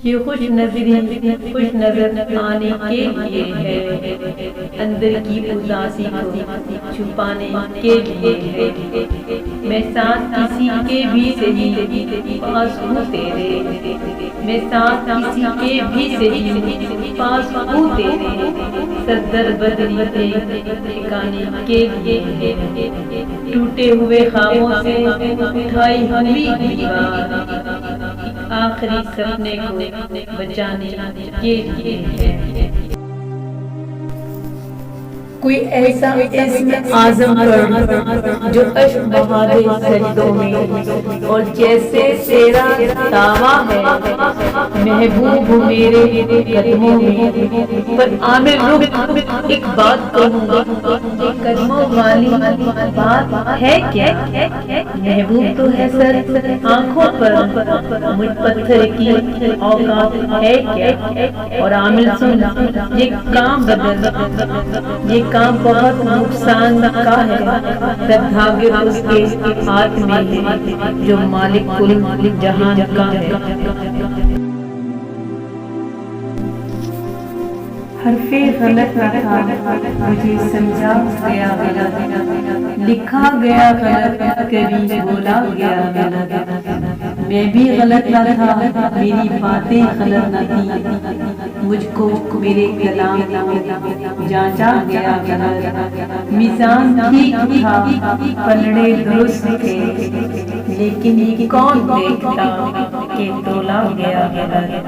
یہ خوش نظری خوش نظر آنے کے لیے ہے، اندر کی اداسی کو چھپانے کے لیے ہے۔ میں ساتھ کسی کے بھی صحیح پاس ہوں تیرے، میں ساتھ کسی کے بھی صحیح پاس ہوں تیرے، صدر بدری کے ٹھکانے کے لیے ہے۔ ٹوٹے ہوئے خوابوں سے اٹھائی ہوئی دیوار آخری سپنے کو بچانے کے لیے ہے۔ کوئی ایسا اسم اعظم پڑھ جو اشک بہا دے سجدوں میں، اور جیسے تیرا دعویٰ ہے محبوب میرے قدموں میں۔ پر عامر رخ ایک بات کہوں گا، یہ قدموں والی بات ہے کیا؟ محبوب تو ہے سر آنکھوں پر، مجھ پتھر کی اوقات ہے کیا؟ اور عامر سن، یہ کام بدل، یہ کام بہت نقصان کا ہے، تب دھاگے اس کے ہاتھ میں ہے جو مالک کل جہان کا ہے۔ حرف غلط رکھا مجھے سمجھا گیا غلط، لکھا گیا غلط کبھی بولا گیا غلط، میں بھی غلط نہ تھا میری باتیں غلط نہ تھی، مجھ کو میرے کلام کو جانچا گیا غلط، میزان ٹھیک تھا پلڑے درست تھے، لیکن یہ کون دیکھتا کہ تولا گیا غلط،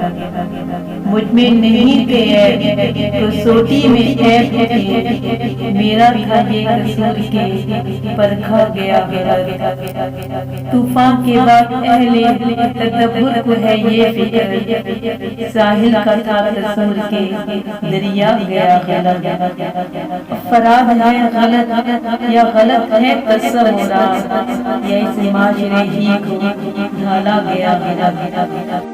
مجھ میں نہیں تھے عیب تو سوٹی میں عیب تھے، میرا تھا یہ قصور کے پرکھا گیا غلط، طوفان کے بعد اہل تدبر کو ہے یہ فکر، ساحل کا تھا تصور کے دریا گیا غلط، فراد ہے غلط یا غلط ہے تصورات، یا اس معاشرے ہی کو ڈھالا گیا غلط۔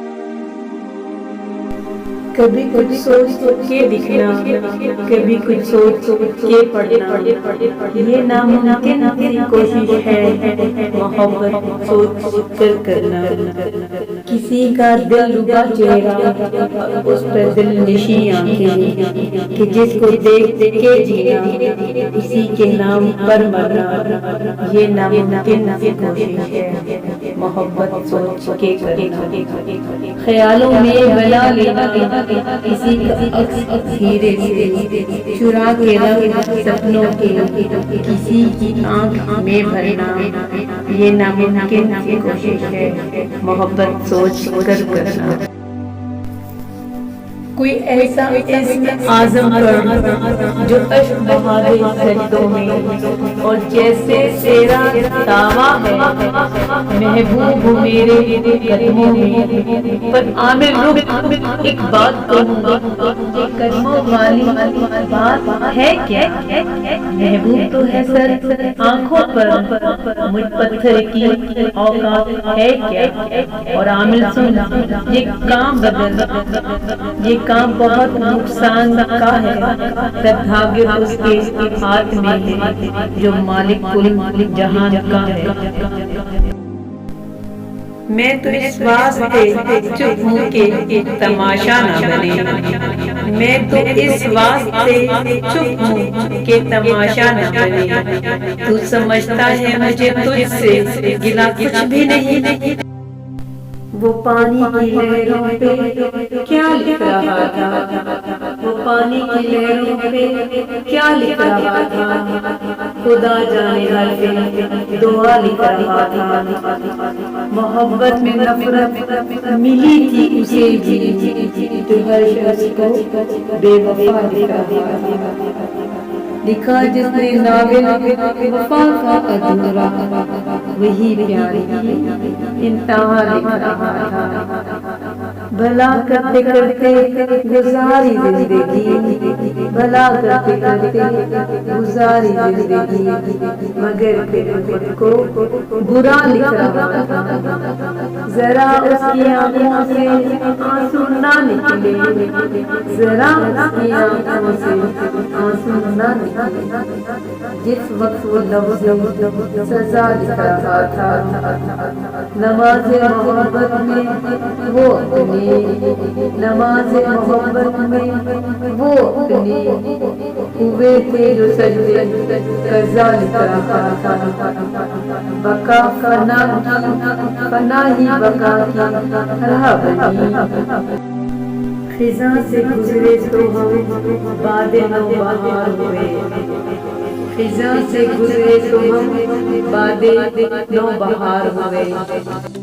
کبھی کچھ سوچ کے لکھنا، کبھی کچھ سوچ کے پڑھنا، یہ ناممکن کوشش ہے محبت سوچ کر کرنا، کسی کا دل ربا چہرہ اس پر دل نشیں آنکھیں، کہ جس کو دیکھ کے جینا اسی کے نام پر مرنا، یہ ناممکن کوشش ہے محبت سوچ کے کرنا، خیالوں میں بلا لینا کسی کا عکس ہیرے سے، چرا کے رنگ سپنوں کے کسی کی آنکھ میں بھرنا، یہ ناممکن کوشش ہے محبت سوچ کر کرنا۔ کوئی ایسا اسم اعظم پڑھ جو اشک بہا دے سجدوں میں، اور جیسے تیرا دعویٰ ہے محبوب میرے قدموں میں۔ پر عامر رخ ایک بات کہوں گا، یہ قدموں والی بات ہے کیا؟ محبوب تو ہے سر آنکھوں پر، مجھ پتھر کی اوقات ہے کیا؟ اور عامر سن، یہ کام بدل، یہ کام بہت نقصان کا ہے، تب دھاگے اس کے ہاتھ میں ہے جو مالک کل جہان کا ہے۔ میں تو اس واسطے چپ ہوں کہ تماشا نہ بنے، میں تو اس واسطے چپ ہوں کہ تماشا نہ بنے، تو سمجھتا ہے مجھے تجھ سے گلا کچھ بھی نہیں، وہ پانی کی لہروں پہ کیا لکھ رہا تھا، وہ پانی کی لہروں پہ کیا لکھ رہا تھا، خدا جانے حرف دعا لکھ رہا تھا، محبت میں نفرت ملی تھی اسے بھی، تو ہر شخص کو بے وفا لکھ رہا تھا، لکھا جس نے ناول وفا کا ادھورا، وہی پیاری انتہا لکھ رہا تھا، بھلا کرتے کرتے گزاری زندگی، بھلا کرتے کرتے گزاری زندگی، مگر پھر خود کو برا لکھ رہا تھا۔ ذرا اس کی آنکھوں سے آنسو نہ نکلے، ذرا اس کی آنکھوں سے آنسو نہ نکلے، جس وقت وہ لفظ سزا لکھ رہا تھا۔ نماز محبت میں وہ اپنے، نماز محبت میں وہ اپنے ہوئے تھے جو سجدے قضا لکھ رہا تھا۔ بقا فنا فنا ہی بقا کی راہ بنی، خزاں سے گزرے تو ہم باد نوبہار ہوئے، خزاں سے گزرے تو ہم باد نوبہار ہوئے۔